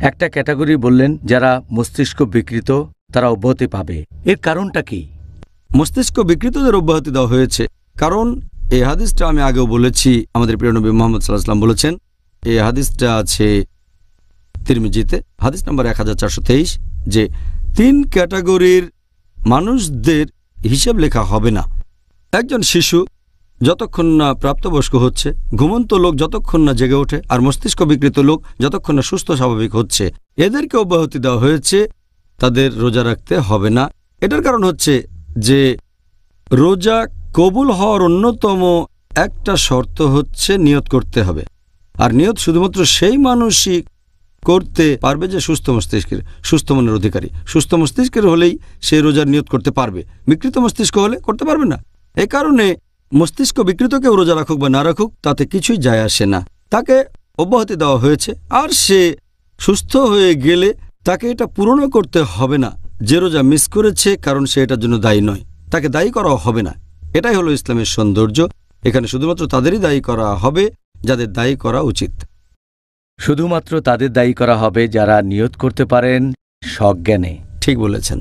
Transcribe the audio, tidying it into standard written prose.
একটা ক্যাটাগরি বললেন যারা মস্তিষ্ক বিকৃত তারা অব্যাহতি পাবে, এর কারণটা কি? মস্তিষ্ক বিকৃতদের অব্যাহতি দেওয়া হয়েছে কারণ এই হাদিসটা আমি আগেও বলেছি, আমাদের প্রিয় নবী মুহাম্মদ সাল্লাল্লাহু আলাইহি ওয়াসাল্লাম বলেছেন। এই হাদিসটা আছে তিরমিজিতে, হাদিস নাম্বার 1423, যে 3 ক্যাটাগরির মানুষদের হিসাব লেখা হবে না। একজন শিশু যতক্ষণ না প্রাপ্তবয়স্ক হচ্ছে, ঘুমন্ত লোক যতক্ষণ না জেগে ওঠে, আর মস্তিষ্ক বিকৃত লোক যতক্ষণ না সুস্থ স্বাভাবিক হচ্ছে, এদেরকে অব্যাহতি দেওয়া হয়েছে, তাদের রোজা রাখতে হবে না। এটার কারণ হচ্ছে যে রোজা কবুল হওয়ার অন্যতম একটা শর্ত হচ্ছে নিয়ত করতে হবে, আর নিয়ত শুধুমাত্র সেই মানুষই করতে পারবে যে সুস্থ মনের অধিকারী। সুস্থ মস্তিষ্কের হলেই সে রোজার নিয়ত করতে পারবে, বিকৃত মস্তিষ্ক হলে করতে পারবে না। এই কারণে মস্তিষ্ক বিকৃত কেউ রোজা রাখুক বা না রাখুক তাতে কিছুই যায় আসে না, তাকে অব্যাহতি দেওয়া হয়েছে। আর সে সুস্থ হয়ে গেলে তাকে এটা পূরণ করতে হবে না যে রোজা মিস করেছে, কারণ সে এটার জন্য দায়ী নয়, তাকে দায়ী করা হবে না। এটাই হলো ইসলামের সৌন্দর্য। এখানে শুধুমাত্র তাদেরই দায়ী করা হবে যাদের দায়ী করা উচিত। শুধুমাত্র তাদের দায়ী করা হবে যারা নিয়ত করতে পারেন সজ্ঞানে। ঠিক বলেছেন।